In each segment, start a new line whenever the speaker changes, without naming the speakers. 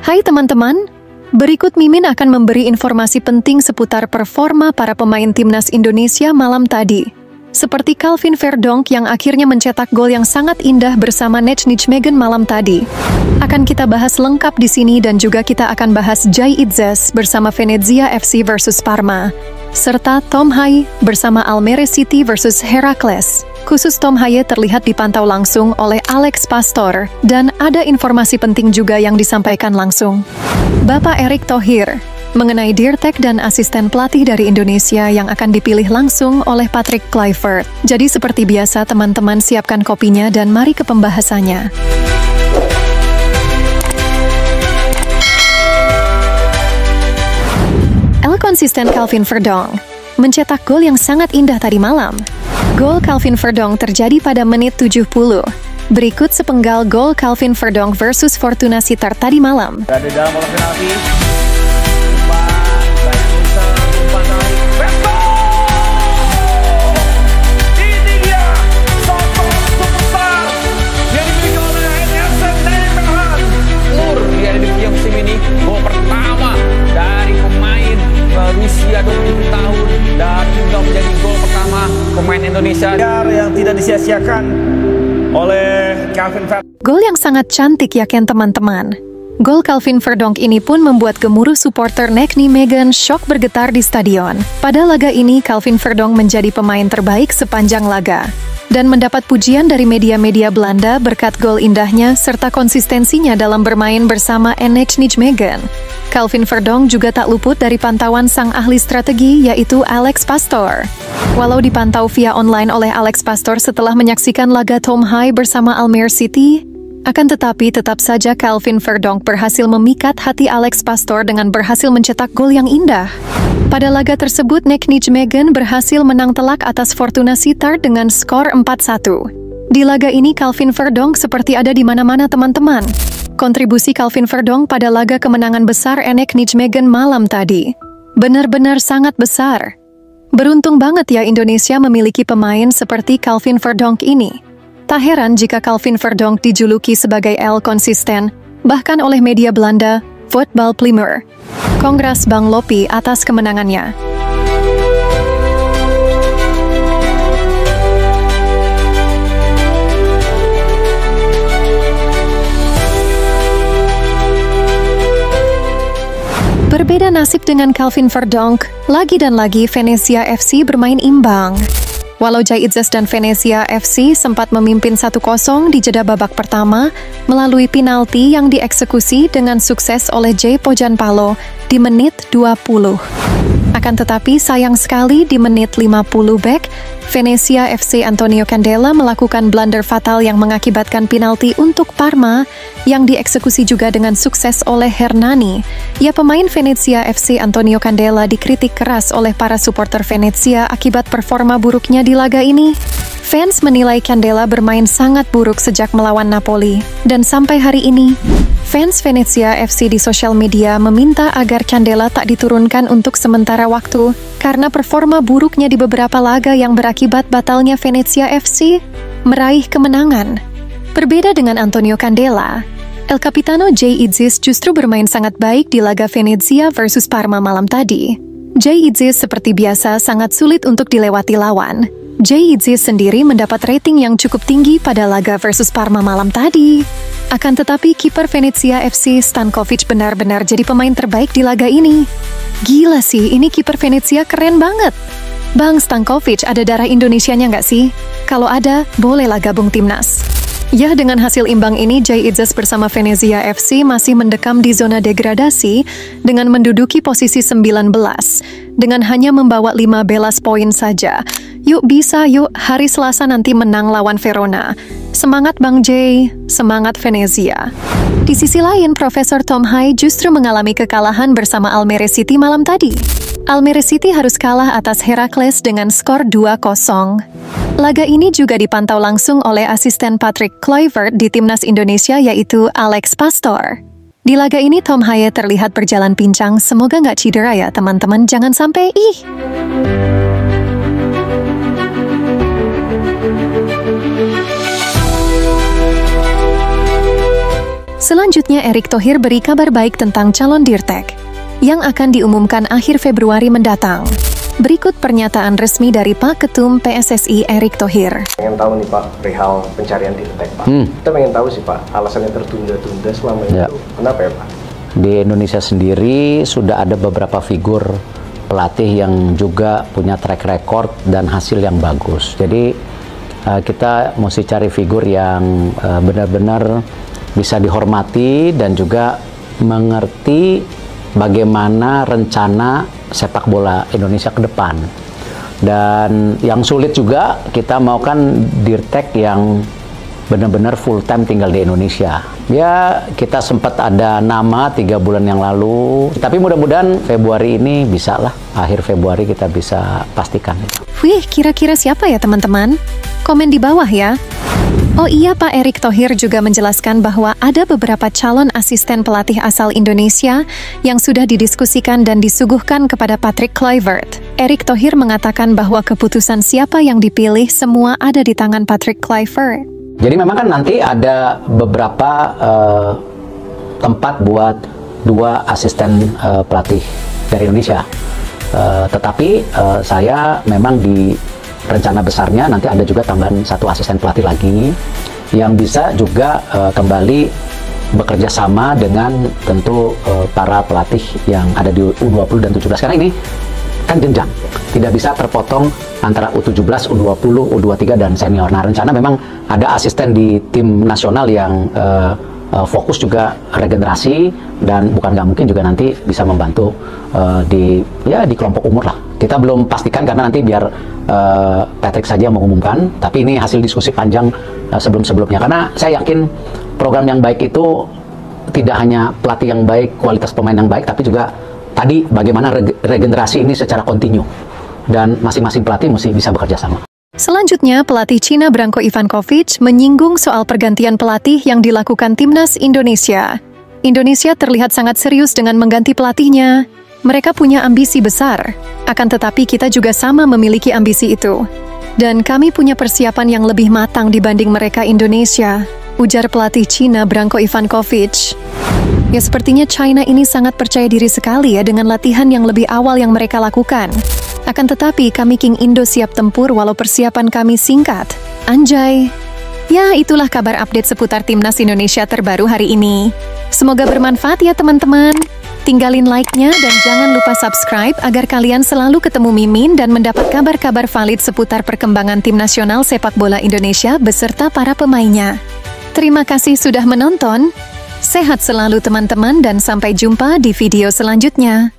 Hai teman-teman, berikut Mimin akan memberi informasi penting seputar performa para pemain timnas Indonesia malam tadi. Seperti Calvin Verdonk yang akhirnya mencetak gol yang sangat indah bersama Nech Nijmegen malam tadi. Akan kita bahas lengkap di sini dan juga kita akan bahas Jay Itzes bersama Venezia FC versus Parma, serta Tom Haye bersama Almere City versus Heracles. Khusus Tom Haye terlihat dipantau langsung oleh Alex Pastor, dan ada informasi penting juga yang disampaikan langsung Bapak Erick Thohir mengenai Dirtek dan asisten pelatih dari Indonesia yang akan dipilih langsung oleh Patrick Kluivert. Jadi seperti biasa teman-teman siapkan kopinya dan mari ke pembahasannya. Konsisten Calvin Verdonk mencetak gol yang sangat indah tadi malam. Gol Calvin Verdonk terjadi pada menit 70. Berikut sepenggal gol Calvin Verdonk versus Fortuna Sittard tadi malam.
Berada dalam bola penalti. Ini dia sosok superstar yang dimiliki oleh Ederson Nijmegen. Dia di musim ini gol pertama dari pemain berusia 20 tahun dan juga menjadi gol pertama pemain Indonesia yang tidak disia-siakan oleh Calvin Verdonk.
Gol yang sangat cantik ya Ken teman-teman. Gol Calvin Verdonk ini pun membuat gemuruh supporter Nech Nijmegen syok bergetar di stadion. Pada laga ini Calvin Verdonk menjadi pemain terbaik sepanjang laga dan mendapat pujian dari media-media Belanda berkat gol indahnya serta konsistensinya dalam bermain bersama Nech Nijmegen. Calvin Verdonk juga tak luput dari pantauan sang ahli strategi yaitu Alex Pastor. Walau dipantau via online oleh Alex Pastor setelah menyaksikan laga Tom Haye bersama Almere City, akan tetapi tetap saja Calvin Verdonk berhasil memikat hati Alex Pastor dengan berhasil mencetak gol yang indah. Pada laga tersebut Nech Nijmegen berhasil menang telak atas Fortuna Sittard dengan skor 4-1. Di laga ini Calvin Verdonk seperti ada di mana-mana teman-teman. Kontribusi Calvin Verdonk pada laga kemenangan besar Nech Nijmegen malam tadi benar-benar sangat besar. Beruntung banget ya Indonesia memiliki pemain seperti Calvin Verdonk ini. Tak heran jika Calvin Verdonk dijuluki sebagai El Konsisten, bahkan oleh media Belanda, Voetbal Plimer. Kongres Bang Lopi atas kemenangannya. Berbeda nasib dengan Calvin Verdonk, lagi dan lagi Venezia FC bermain imbang. Walau Jay Itzes dan Venezia FC sempat memimpin 1-0 di jeda babak pertama melalui penalti yang dieksekusi dengan sukses oleh Jay Pojanpalo di menit 20. Akan tetapi sayang sekali di menit 50 back, Venezia FC Antonio Candela melakukan blunder fatal yang mengakibatkan penalti untuk Parma yang dieksekusi juga dengan sukses oleh Hernani. Ya, pemain Venezia FC Antonio Candela dikritik keras oleh para supporter Venezia akibat performa buruknya di laga ini. Fans menilai Candela bermain sangat buruk sejak melawan Napoli, dan sampai hari ini, fans Venezia FC di sosial media meminta agar Candela tak diturunkan untuk sementara waktu karena performa buruknya di beberapa laga yang berakibat batalnya Venezia FC meraih kemenangan. Berbeda dengan Antonio Candela, El Capitano Jay Itzes justru bermain sangat baik di laga Venezia versus Parma malam tadi. Jay Itzes seperti biasa sangat sulit untuk dilewati lawan. Jay Itzes sendiri mendapat rating yang cukup tinggi pada laga versus Parma malam tadi. Akan tetapi kiper Venezia FC Stankovic benar-benar jadi pemain terbaik di laga ini. Gila sih, ini kiper Venezia keren banget. Bang Stankovic, ada darah Indonesianya nggak sih? Kalau ada, bolehlah gabung timnas. Ya, dengan hasil imbang ini, Jay Itzes bersama Venezia FC masih mendekam di zona degradasi dengan menduduki posisi 19, dengan hanya membawa 15 poin saja. Yuk bisa, yuk hari Selasa nanti menang lawan Verona. Semangat Bang Jay, semangat Venezia. Di sisi lain, Profesor Tom Haye justru mengalami kekalahan bersama Almere City malam tadi. Almere City harus kalah atas Heracles dengan skor 2-0. Laga ini juga dipantau langsung oleh asisten Patrick Kluivert di timnas Indonesia yaitu Alex Pastor. Di laga ini Tom Haye terlihat berjalan pincang, semoga nggak cedera ya teman-teman, jangan sampai Selanjutnya, Erick Thohir beri kabar baik tentang calon Dirtek yang akan diumumkan akhir Februari mendatang. Berikut pernyataan resmi dari Pak Ketum PSSI Erick Thohir.
Pengen tahu nih Pak, perihal pencarian Dirtek Pak. Kita pengen tahu sih Pak, alasannya tertunda-tunda selama itu kenapa ya Pak?
Di Indonesia sendiri sudah ada beberapa figur pelatih yang juga punya track record dan hasil yang bagus. Jadi kita mesti cari figur yang benar-benar bisa dihormati dan juga mengerti bagaimana rencana sepak bola Indonesia ke depan. Dan yang sulit juga kita mau kan Dirtek yang benar-benar full time tinggal di Indonesia. Ya, kita sempat ada nama 3 bulan yang lalu, tapi mudah-mudahan Februari ini bisa lah, akhir Februari kita bisa pastikan.
Wih, kira-kira siapa ya teman-teman? Komen di bawah ya. Oh iya, Pak Erick Thohir juga menjelaskan bahwa ada beberapa calon asisten pelatih asal Indonesia yang sudah didiskusikan dan disuguhkan kepada Patrick Kluivert. Erick Thohir mengatakan bahwa keputusan siapa yang dipilih semua ada di tangan Patrick Kluivert.
Jadi memang kan nanti ada beberapa tempat buat 2 asisten pelatih dari Indonesia. Tetapi saya memang di rencana besarnya nanti ada juga tambahan 1 asisten pelatih lagi yang bisa juga kembali bekerja sama dengan tentu para pelatih yang ada di U20 dan U17. Karena ini kan jenjang, tidak bisa terpotong antara U17, U20, U23 dan senior. Nah, rencana memang ada asisten di tim nasional yang fokus juga regenerasi dan bukan nggak mungkin juga nanti bisa membantu di kelompok umur lah. Kita belum pastikan karena nanti biar Patrick saja mengumumkan, tapi ini hasil diskusi panjang sebelum-sebelumnya. Karena saya yakin program yang baik itu tidak hanya pelatih yang baik, kualitas pemain yang baik, tapi juga tadi bagaimana regenerasi ini secara kontinu dan masing-masing pelatih mesti bisa bekerja sama.
Selanjutnya, pelatih Cina Branko Ivankovic menyinggung soal pergantian pelatih yang dilakukan Timnas Indonesia. Indonesia terlihat sangat serius dengan mengganti pelatihnya. Mereka punya ambisi besar, akan tetapi kita juga sama memiliki ambisi itu. Dan kami punya persiapan yang lebih matang dibanding mereka Indonesia, ujar pelatih Cina Branko Ivankovic. Ya, sepertinya China ini sangat percaya diri sekali ya dengan latihan yang lebih awal yang mereka lakukan. Akan tetapi kami King Indo siap tempur walau persiapan kami singkat. Anjay. Ya, itulah kabar update seputar Timnas Indonesia terbaru hari ini. Semoga bermanfaat ya teman-teman. Tinggalin like-nya dan jangan lupa subscribe agar kalian selalu ketemu Mimin dan mendapat kabar-kabar valid seputar perkembangan tim nasional sepak bola Indonesia beserta para pemainnya. Terima kasih sudah menonton. Sehat selalu teman-teman dan sampai jumpa di video selanjutnya.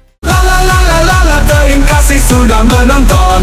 Terima kasih sudah menonton.